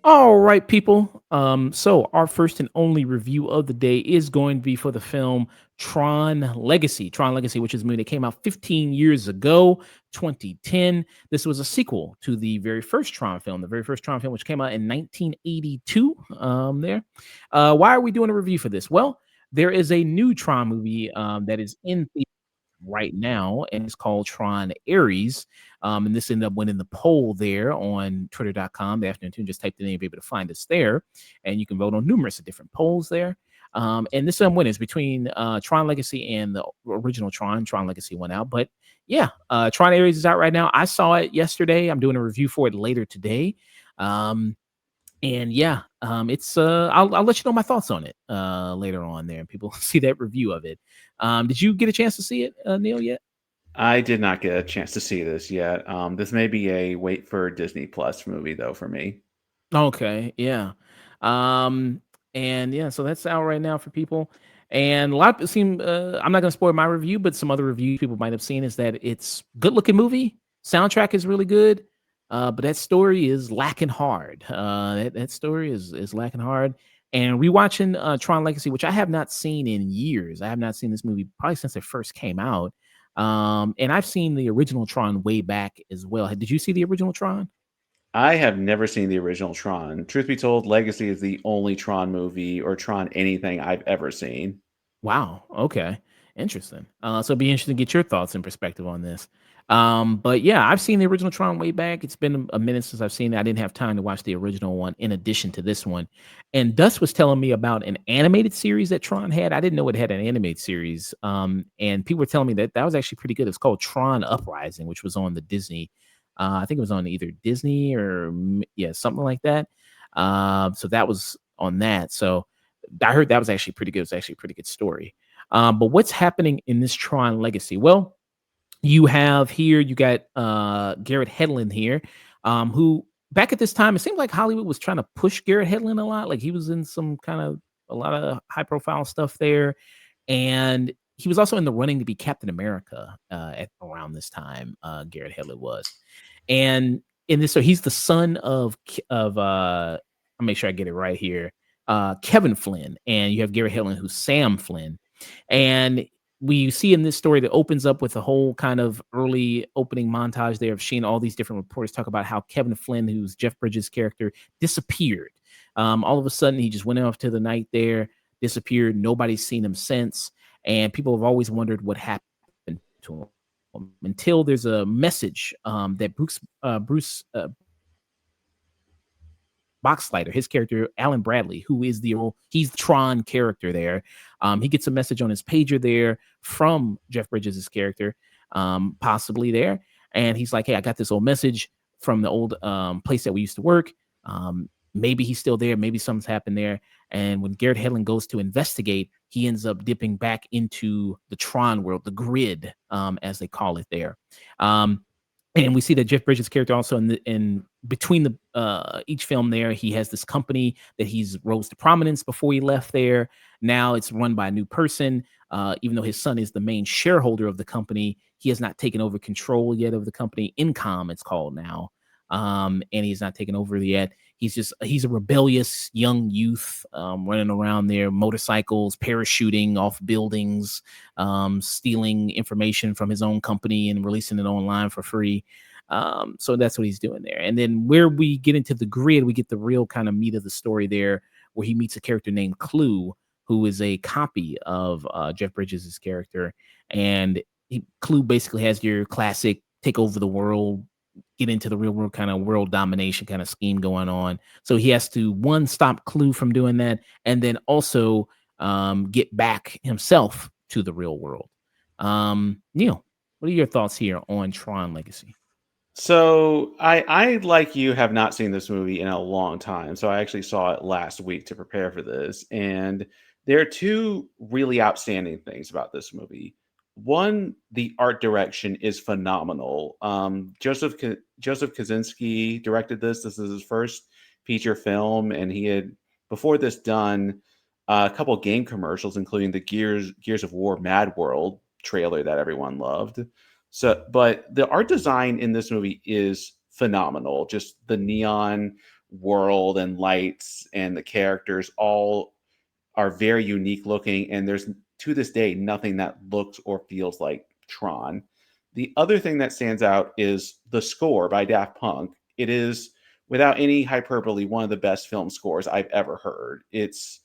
All right, people. So our first and only review of the day is going to be for the film Tron Legacy. Tron Legacy, which is a movie that came out 15 years ago, 2010. This was a sequel to the very first Tron film, which came out in 1982. Why are we doing a review for this? Well, there is a new Tron movie that is in right now, and it's called Tron Ares. And this ended up winning the poll there on twitter.com. The afternoon tune, just type the name, be able to find us there. And you can vote on numerous of different polls there. And this one is between Tron Legacy and the original Tron. Tron Legacy went out. But yeah, Tron Ares is out right now. I saw it yesterday. I'm doing a review for it later today. And yeah, it's I'll let you know my thoughts on it later on there, and people see that review of it. Did you get a chance to see it, Neil, yet? I did not get a chance to see this yet. This may be a wait for Disney Plus movie though for me. Okay, yeah. Um, and yeah, so that's out right now for people. And a lot of people seem I'm not gonna spoil my review, but some other reviews people might have seen is that it's good looking movie. Soundtrack is really good. But that story is lacking hard. That story is lacking hard. And rewatching Tron Legacy, which I have not seen in years. I have not seen this movie probably since it first came out. And I've seen the original Tron way back as well. Did you see the original Tron? I have never seen the original Tron. Truth be told, Legacy is the only Tron movie or Tron anything I've ever seen. Wow. Okay. Interesting. So it'd be interesting to get your thoughts and perspective on this. But yeah, I've seen the original Tron way back. It's been a minute since I've seen it. I didn't have time to watch the original one in addition to this one. And Dust was telling me about an animated series that Tron had. I didn't know it had an animated series. And people were telling me that that was actually pretty good. It's called Tron Uprising, which was on the Disney. I think it was on either Disney or yeah, something like that. So that was on that. So I heard that was actually pretty good. It was actually a pretty good story. But what's happening in this Tron Legacy? Well, you got Garrett Hedlund here, who back at this time, it seemed like Hollywood was trying to push Garrett Hedlund a lot. Like he was in some kind of a lot of high profile stuff there. And he was also in the running to be Captain America at around this time, Garrett Hedlund was. And in this, so he's the son of I'll make sure I get it right here. Kevin Flynn, and you have Garrett Hedlund, who's Sam Flynn. And we see in this story that opens up with a whole kind of early opening montage there of seeing all these different reporters talk about how Kevin Flynn, who's Jeff Bridges' character, disappeared. All of a sudden, he just went off to the night there, disappeared. Nobody's seen him since. And people have always wondered what happened to him until there's a message that Bruce Boxlighter, his character, Alan Bradley, who is he's the Tron character there. He gets a message on his pager there from Jeff Bridges' character, possibly there. And he's like, hey, I got this old message from the old place that we used to work. Maybe he's still there. Maybe something's happened there. And when Garrett Hedlund goes to investigate, he ends up dipping back into the Tron world, the grid, as they call it there. And we see that Jeff Bridges' character also in between the each film there, he has this company that he's rose to prominence before he left there. Now it's run by a new person. Even though his son is the main shareholder of the company, he has not taken over control yet of the company. Incom, it's called now. And he's not taken over yet. He's a rebellious young youth running around there, motorcycles, parachuting off buildings, stealing information from his own company and releasing it online for free. So that's what he's doing there. And then where we get into the grid, we get the real kind of meat of the story there, where he meets a character named Clue, who is a copy of Jeff Bridges' character. And Clue basically has your classic take over the world, get into the real world kind of world domination kind of scheme going on. So he has to stop Clue from doing that, and then also get back himself to the real world. Neil, what are your thoughts here on Tron Legacy? So I like you have not seen this movie in a long time. So I actually saw it last week to prepare for this, and there are two really outstanding things about this movie. One, the art direction is phenomenal. Joseph Kosinski directed this. This is his first feature film, and he had before this done a couple game commercials, including the Gears of War Mad World trailer that everyone loved. So, but the art design in this movie is phenomenal. Just the neon world and lights and the characters all are very unique looking, and there's to this day nothing that looks or feels like Tron. The other thing that stands out is the score by Daft Punk. It is, without any hyperbole, one of the best film scores I've ever heard. It's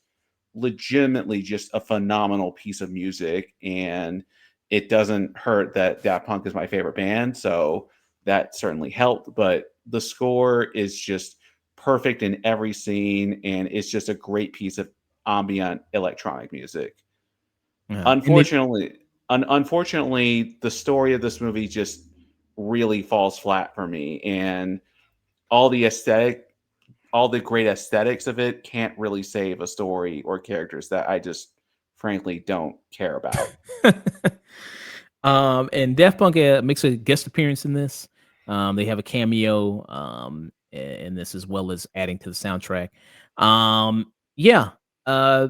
legitimately just a phenomenal piece of music, and it doesn't hurt that Daft Punk is my favorite band, so that certainly helped. But the score is just perfect in every scene, and it's just a great piece of ambient electronic music. And then Unfortunately, unfortunately, the story of this movie just really falls flat for me, and all the aesthetic, all the great aesthetics of it can't really save a story or characters that I just frankly don't care about. and Daft Punk makes a guest appearance in this. They have a cameo in this as well as adding to the soundtrack. Yeah, uh,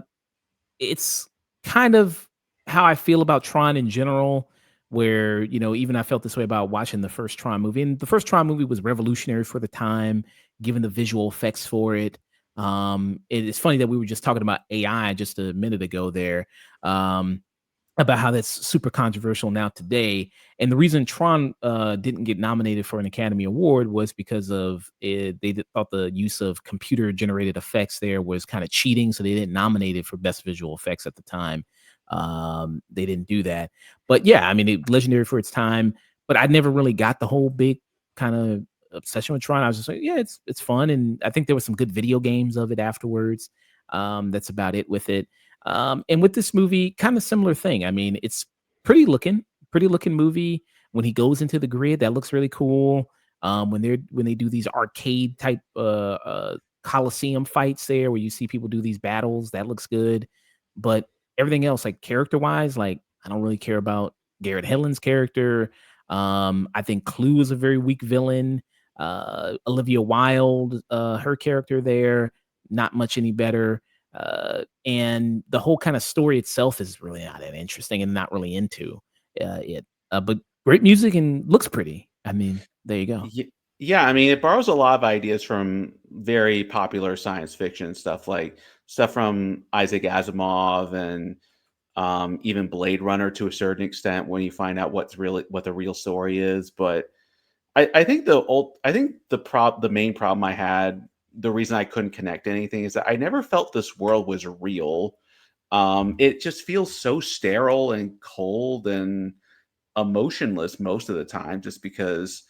it's kind of how I feel about Tron in general, where, even I felt this way about watching the first Tron movie. And the first Tron movie was revolutionary for the time, given the visual effects for it. It's funny that we were just talking about AI just a minute ago there. About how that's super controversial now today. And the reason Tron didn't get nominated for an Academy Award was because of it, thought the use of computer generated effects there was kind of cheating. So they didn't nominate it for best visual effects at the time. They didn't do that. But yeah, I mean, legendary for its time. But I never really got the whole big kind of obsession with Tron. I was just like, yeah, it's fun. And I think there was some good video games of it afterwards. That's about it with it. And with this movie, kind of similar thing. I mean, it's pretty looking movie. When he goes into the grid, that looks really cool. When they do these arcade type coliseum fights there, where you see people do these battles, that looks good. But everything else, like character wise, like I don't really care about Garrett Hedlund's character. I think Clue is a very weak villain. Olivia Wilde, her character there, not much any better. And the whole kind of story itself is really not that interesting and not really into it. But great music and looks pretty. I mean, there you go. Yeah, I mean, it borrows a lot of ideas from very popular science fiction stuff, like stuff from Isaac Asimov and even Blade Runner to a certain extent when you find out what the real story is. But I think the main problem I had, the reason I couldn't connect anything is that I never felt this world was real. It just feels so sterile and cold and emotionless most of the time, just because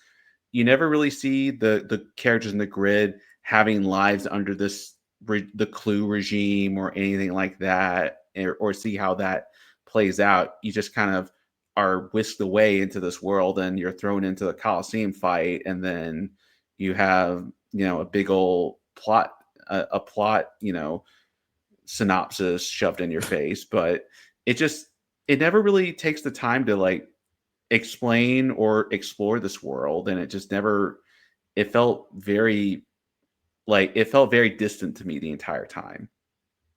you never really see the characters in the grid having lives under the Clue regime or anything like that, or see how that plays out. You just kind of are whisked away into this world, and you're thrown into the Coliseum fight, and then you have a big old plot, a plot synopsis shoved in your face, but it just it never really takes the time to like explain or explore this world, and it just never it felt very it felt very distant to me the entire time.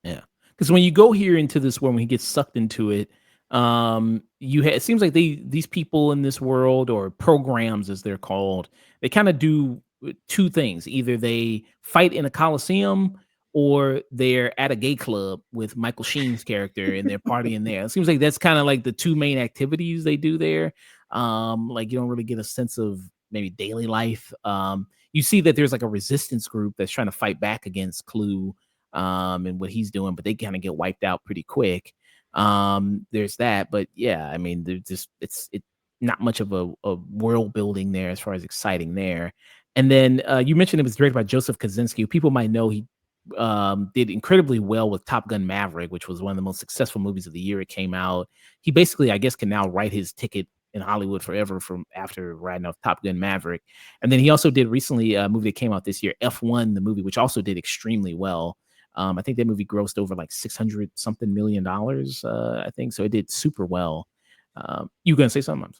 Yeah, because when you go here into this world, when he gets sucked into it, it seems like these people in this world, or programs as they're called, they kind of do two things: either they fight in a coliseum, or they're at a gay club with Michael Sheen's character and they're partying there. It seems like that's kind of like the two main activities they do there. Like you don't really get a sense of maybe daily life. You see that there's like a resistance group that's trying to fight back against Clue and what he's doing, but they kind of get wiped out pretty quick. There's that, but yeah, I mean, there's just it not much of a world building there as far as exciting there. And then you mentioned it was directed by Joseph Kosinski, who people might know. He did incredibly well with Top Gun Maverick, which was one of the most successful movies of the year it came out. He basically, I guess, can now write his ticket in Hollywood forever from after writing off Top Gun Maverick. And then he also did recently a movie that came out this year, F1, the movie, which also did extremely well. I think that movie grossed over like 600 something million dollars. I think so. It did super well. You gonna say something?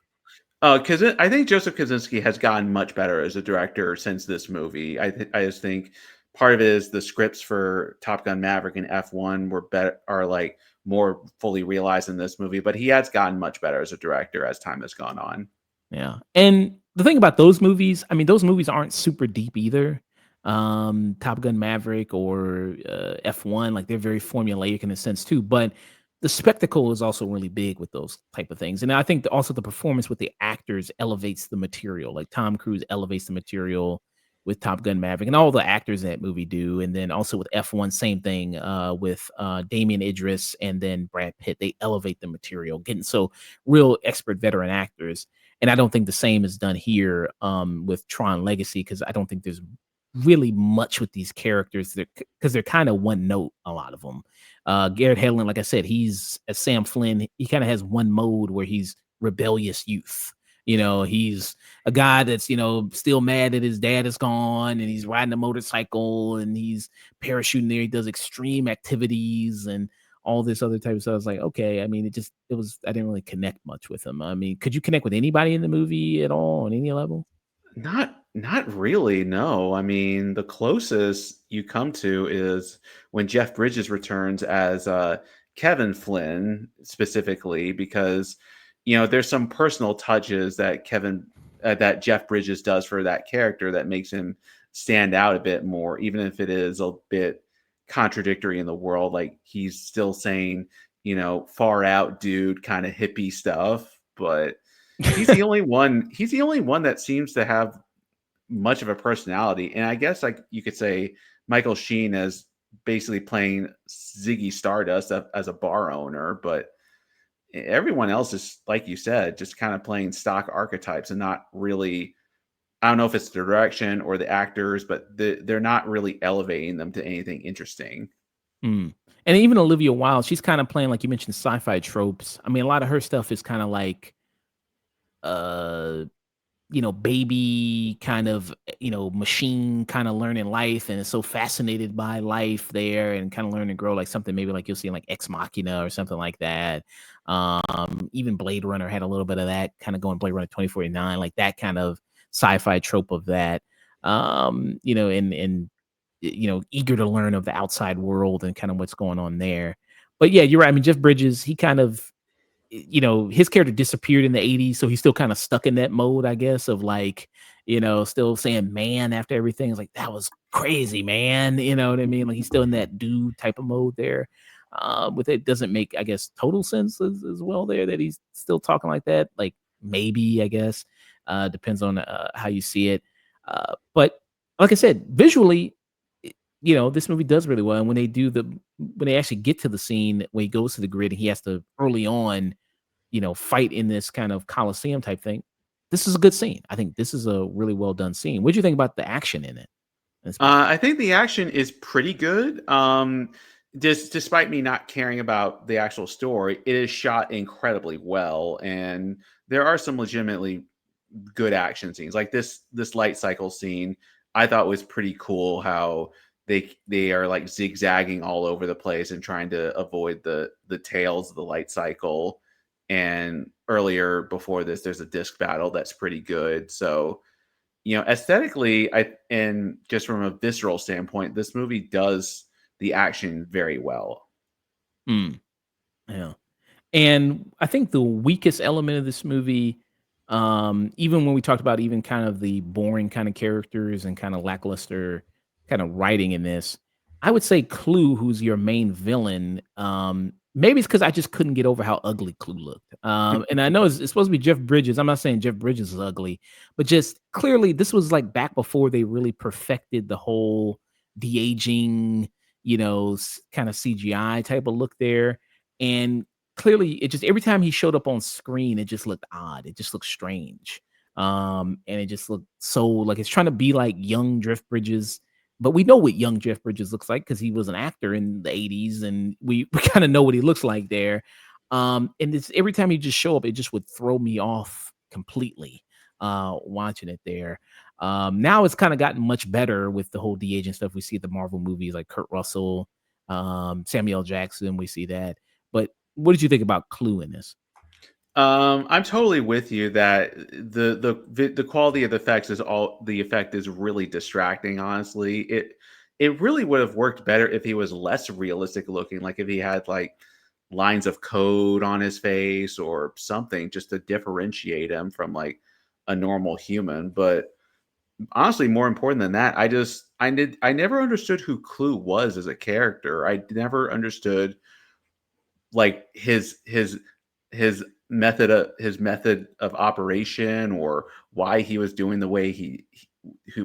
Because I think Joseph Kosinski has gotten much better as a director since this movie. I just think part of it is the scripts for Top Gun Maverick and F1 were better, are like more fully realized in this movie. But he has gotten much better as a director as time has gone on. Yeah. And the thing about those movies, I mean, those movies aren't super deep either. Top Gun Maverick or F1, like they're very formulaic in a sense too. But the spectacle is also really big with those type of things. And I think also the performance with the actors elevates the material. Like Tom Cruise elevates the material with Top Gun Maverick, and all the actors in that movie do. And then also with F1, same thing with Damien Idris and then Brad Pitt. They elevate the material, getting so real expert veteran actors. And I don't think the same is done here with Tron Legacy, because I don't think there's really much with these characters because they're kind of one note, a lot of them. Garrett Hedlund, like I said, he's as Sam Flynn. He kind of has one mode where he's rebellious youth. He's a guy that's still mad that his dad is gone, and he's riding a motorcycle, and he's parachuting there. He does extreme activities and all this other type of stuff. I was like, okay. I mean, I didn't really connect much with him. I mean, could you connect with anybody in the movie at all on any level? Not really, no. I mean, the closest you come to is when Jeff Bridges returns as Kevin Flynn, specifically because there's some personal touches that that Jeff Bridges does for that character that makes him stand out a bit more, even if it is a bit contradictory in the world. Like he's still saying, far out dude kind of hippie stuff, but he's the only one. He's the only one that seems to have much of a personality. And I guess like you could say Michael Sheen as basically playing Ziggy Stardust as a bar owner, but everyone else is, like you said, just kind of playing stock archetypes and not really. I don't know if it's the direction or the actors, but they're not really elevating them to anything interesting. Mm. And even Olivia Wilde, she's kind of playing, like you mentioned, sci-fi tropes. I mean, a lot of her stuff is kind of like, uh, baby kind of, machine kind of learning life, and is so fascinated by life there and kind of learn to grow, like something maybe like you'll see in like Ex Machina or something like that. Even Blade Runner had a little bit of that kind of going, Blade Runner 2049, like that kind of sci-fi trope of that. And eager to learn of the outside world and kind of what's going on there. But yeah, you're right. I mean, Jeff Bridges, he kind of, his character disappeared in the 80s, so he's still kind of stuck in that mode, I guess, of like, still saying man after everything. It's like, that was crazy, man. You know what I mean? Like he's still in that dude type of mode there. With it doesn't make, I guess, total sense as well there that he's still talking like that. Like maybe, I guess, depends on how you see it. But like I said, visually, this movie does really well. And when they actually get to the scene when he goes to the grid and he has to early on, fight in this kind of Coliseum type thing. This is a good scene. I think this is a really well done scene. What do you think about the action in it? I think the action is pretty good. Despite me not caring about the actual story, it is shot incredibly well, and there are some legitimately good action scenes. Like this light cycle scene, I thought was pretty cool. How they are like zigzagging all over the place and trying to avoid the tails of the light cycle. And earlier before this, there's a disc battle that's pretty good. So aesthetically, and just from a visceral standpoint, this movie does the action very well. Mm, yeah. And I think the weakest element of this movie, even when we talked about even kind of the boring kind of characters and kind of lackluster kind of writing in this, I would say Clue, who's your main villain. Maybe it's because I just couldn't get over how ugly Clue looked. And I know it's supposed to be Jeff Bridges. I'm not saying Jeff Bridges is ugly, but just clearly this was like back before they really perfected the whole de aging, kind of CGI type of look there. And clearly it just every time he showed up on screen, it just looked odd. It just looked strange. And it just looked so like it's trying to be like young Jeff Bridges, but we know what young Jeff Bridges looks like because he was an actor in the 80s, and we kind of know what he looks like there. And it's every time he just show up, it just would throw me off completely watching it there. Now it's kind of gotten much better with the whole de-aging stuff. We see the Marvel movies like Kurt Russell, Samuel L. Jackson, we see that. But what did you think about Clue in this? I'm totally with you that the quality of the effects is all the effect is really distracting. Honestly, it really would have worked better if he was less realistic looking, like if he had like lines of code on his face or something just to differentiate him from like a normal human. But honestly, more important than that, I never understood who Clue was as a character. I never understood like his his method of operation or why he was doing the way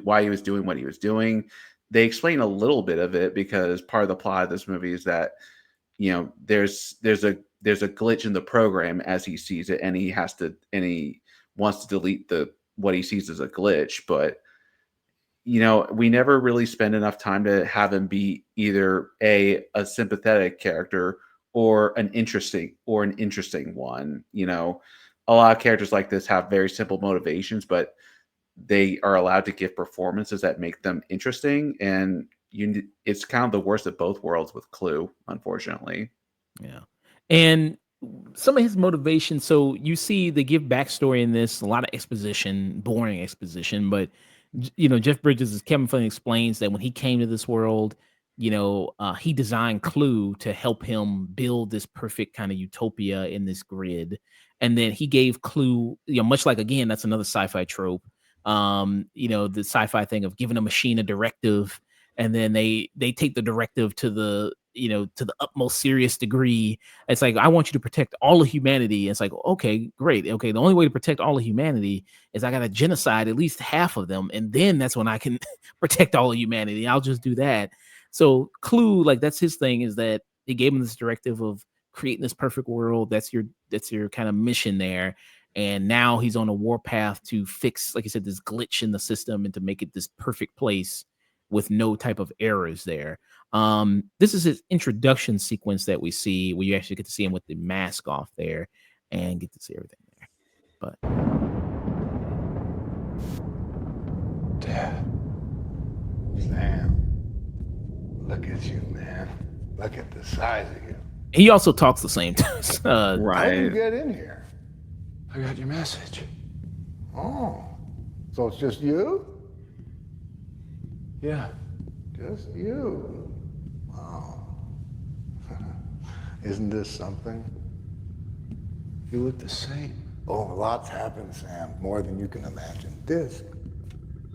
why he was doing what he was doing. They explain a little bit of it because part of the plot of this movie is that there's a glitch in the program as he sees it, and he wants to delete the what he sees as a glitch. But we never really spend enough time to have him be either a sympathetic character or an interesting one. A lot of characters like this have very simple motivations, but they are allowed to give performances that make them interesting. And it's kind of the worst of both worlds with Clue, unfortunately. Yeah. And some of his motivation, so you see they give backstory in this, a lot of exposition, boring exposition, but Jeff Bridges, as Kevin Flynn explains, that when he came to this world, he designed Clue to help him build this perfect kind of utopia in this grid. And then he gave Clue, much like, again, that's another sci-fi trope. The sci-fi thing of giving a machine a directive, and then they take the directive to the utmost serious degree. It's like, I want you to protect all of humanity. It's like, okay, great. Okay, the only way to protect all of humanity is I got to genocide at least half of them, and then that's when I can protect all of humanity. I'll just do that. So Clue, like, that's his thing, is that he gave him this directive of creating this perfect world. That's your kind of mission there. And now he's on a warpath to fix, like I said, this glitch in the system and to make it this perfect place with no type of errors there. This is his introduction sequence that we see, where you actually get to see him with the mask off there and get to see everything there. But Dad. Sam. Look at you, man. Look at the size of you. he also talks the same time. How did you Right. get in here? I got your message. Oh. So it's just you? Yeah. Just you. Wow. Isn't this something? You look the same. Oh, lots happened, Sam. More than you can imagine. This.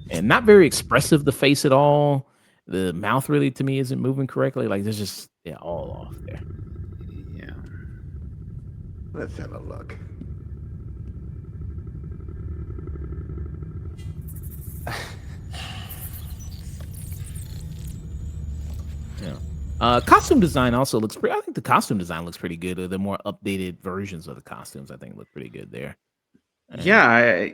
And not very expressive, the face at all. The mouth really, to me, isn't moving correctly. Like, there's just all off there. Yeah. Let's have a look. Yeah. Costume design also looks pretty. I think the costume design looks pretty good. Or the more updated versions of the costumes, I think, look pretty good there. Yeah,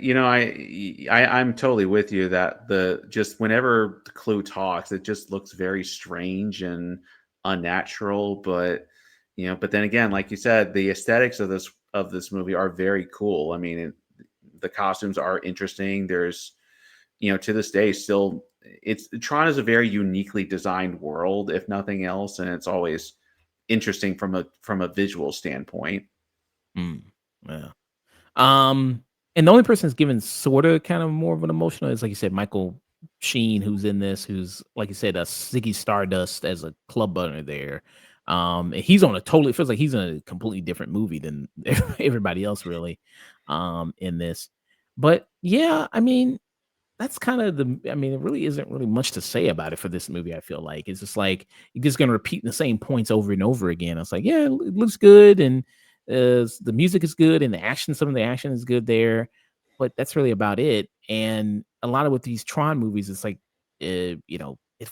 I'm totally with you that the just whenever Clue talks, it just looks very strange and unnatural. But but then again, like you said, the aesthetics of this movie are very cool. I mean, the costumes are interesting. There's to this day still, it's Tron is a very uniquely designed world, if nothing else, and it's always interesting from a visual standpoint. Mm, yeah. And the only person that's given sort of kind of more of an emotional is, like you said, Michael Sheen, who's in this, who's, like you said, a Ziggy Stardust as a club owner there. And he's on a totally, it feels like he's in a completely different movie than everybody else, really, in this. But yeah, I mean, that's kind of it really isn't really much to say about it for this movie. I feel like it's just like you're just gonna repeat the same points over and over again. It's like, yeah, it looks good, and the music is good, and some of the action is good there, but that's really about it. And a lot of with these Tron movies, it's like, it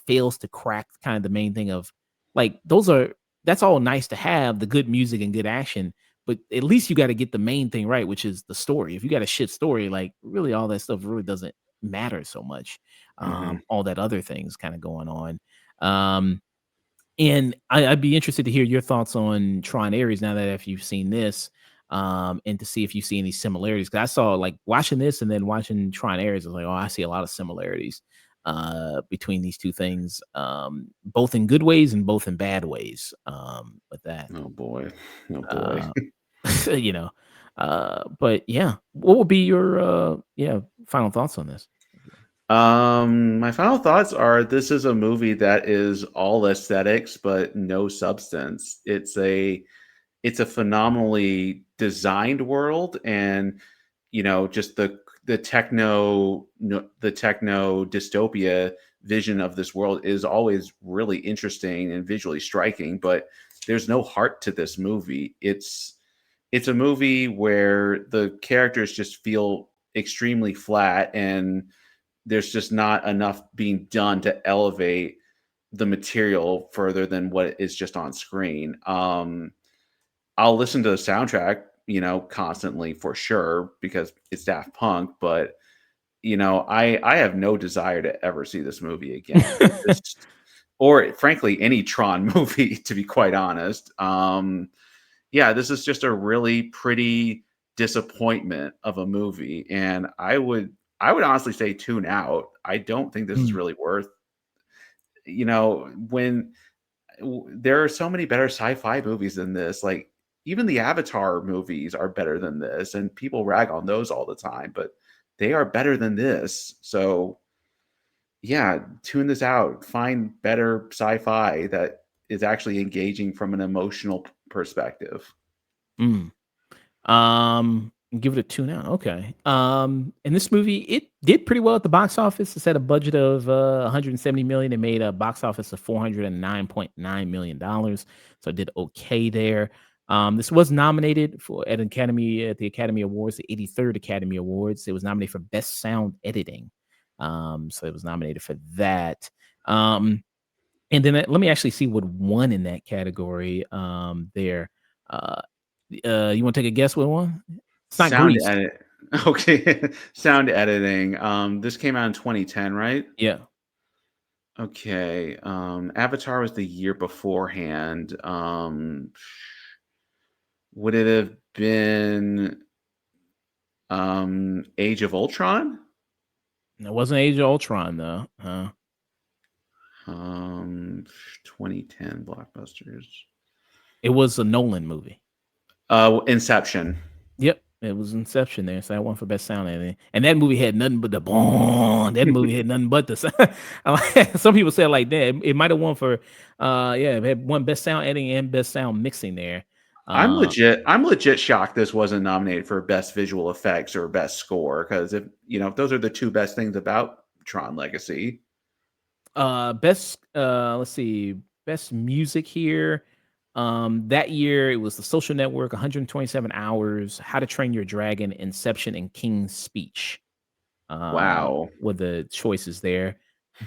fails to crack kind of the main thing of, like, that's all nice to have, the good music and good action, but at least you got to get the main thing right, which is the story. If you got a shit story, like, really all that stuff really doesn't matter so much. Hmm. All that other things kind of going on. Um, and I'd be interested to hear your thoughts on Tron Ares now that if you've seen this, and to see if you see any similarities. Because I saw, like, watching this and then watching Tron Ares, I was like, oh, I see a lot of similarities between these two things, both in good ways and both in bad ways. With that, Oh boy, oh boy. uh, you know. But yeah, what would be your final thoughts on this? My final thoughts are this is a movie that is all aesthetics but no substance. It's a phenomenally designed world, and just the techno dystopia vision of this world is always really interesting and visually striking, but there's no heart to this movie. It's a movie where the characters just feel extremely flat, and there's just not enough being done to elevate the material further than what is just on screen. I'll listen to the soundtrack, constantly for sure because it's Daft Punk, but I have no desire to ever see this movie again. Or frankly, any Tron movie, to be quite honest. Yeah, this is just a really pretty disappointment of a movie, and I would honestly say tune out. I don't think this is Mm. really worth. When there are so many better sci-fi movies than this. Like even the Avatar movies are better than this, and people rag on those all the time, but they are better than this. So yeah, tune this out. Find better sci-fi that is actually engaging from an emotional perspective. Mm. Give it a 2 now. Okay. And this movie, it did pretty well at the box office. It had a budget of 170 million. It made a box office of 409.9 million dollars. So it did okay there. This was nominated for at the Academy Awards, the 83rd Academy Awards. It was nominated for Best Sound Editing. So it was nominated for that. And then let me actually see what won in that category. There. Uh, you want to take a guess what won? It's not Sound Grease. edit. Okay. Sound editing. This came out in 2010, right? Yeah. Okay. Avatar was the year beforehand. Would it have been Age of Ultron? It wasn't Age of Ultron though. 2010 blockbusters. It was a Nolan movie. Inception. Yep, it was Inception there. So that one for best sound editing. And that movie had nothing but the boom. That movie had nothing but the sound. Some people said like that. It might have won for it had one best sound editing and best sound mixing there. I'm legit shocked this wasn't nominated for best visual effects or best score, because if those are the two best things about Tron Legacy. Best let's see, best music here. That year it was The Social Network, 127 Hours, How to Train Your Dragon, Inception, and King's Speech. Wow. Were the choices there.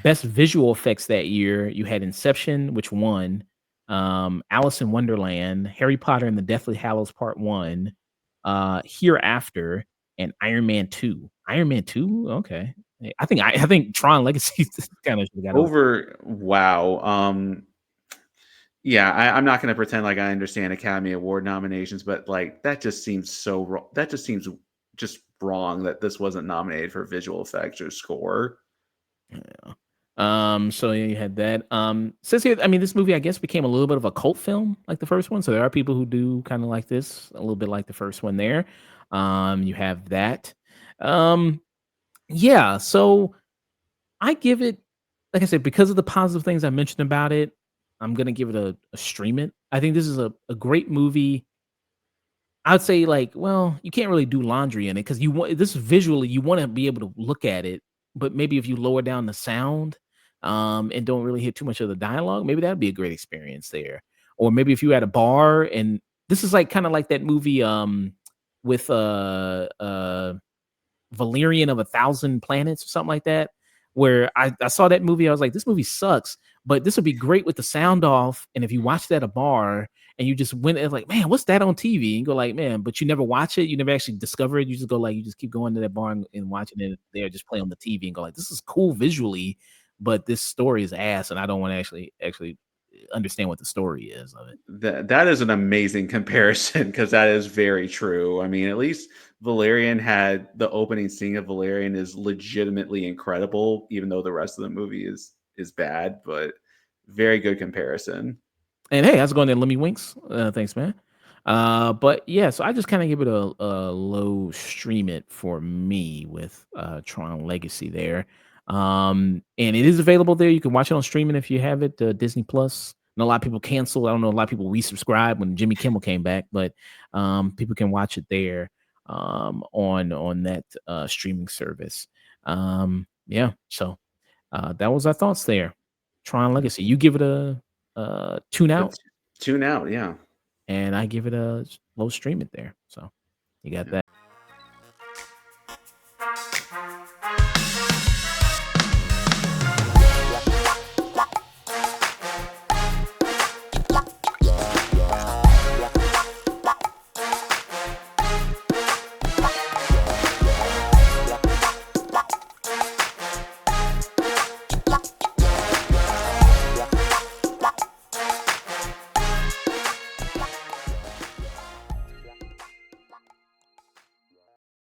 Best visual effects that year, you had Inception, which won, Alice in Wonderland, Harry Potter and the Deathly Hallows Part 1, Hereafter, and Iron Man 2. Iron Man 2? Okay. I think Tron Legacy kind of got over. Wow. Yeah, I'm not going to pretend like I understand Academy Award nominations, but like that just seems so wrong. That just seems just wrong that this wasn't nominated for visual effects or score. Yeah. So yeah, you had that. Says here, I mean, this movie, I guess, became a little bit of a cult film, like the first one. So there are people who do kind of like this, a little bit like the first one there. You have that. Yeah, so I give it, like I said, because of the positive things I mentioned about it, I'm gonna give it a stream it. I think this is a great movie. I'd say like, well, you can't really do laundry in it because you want this visually, you want to be able to look at it, but maybe if you lower down the sound, and don't really hear too much of the dialogue, maybe that'd be a great experience there. Or maybe if you had a bar and this is like kind of like that movie, with Valerian of 1,000 Planets or something like that, where I saw that movie, I was like, this movie sucks, but this would be great with the sound off. And if you watched at a bar and you just went and like, man, what's that on TV? And you go like, man, but you never watch it, you never actually discover it. You just go like, you just keep going to that bar and watching it there, just play on the TV and go like, this is cool visually, but this story is ass, and I don't want to actually understand what the story is of it. That is an amazing comparison because that is very true. I mean, at least Valerian had the opening scene of Valerian is legitimately incredible, even though the rest of the movie is bad. But very good comparison. And hey, how's it going there, Lemmy Winks? Thanks, man. But yeah, so I just kind of give it a low stream it for me with Tron Legacy there. And it is available there. You can watch it on streaming if you have it, Disney Plus. And a lot of people cancel. I don't know, a lot of people resubscribe when Jimmy Kimmel came back, but people can watch it there on that streaming service. Yeah, so that was our thoughts there. Tron Legacy. You give it a tune out, Tune out, yeah. and I give it a low stream it there. So you got Yeah. that.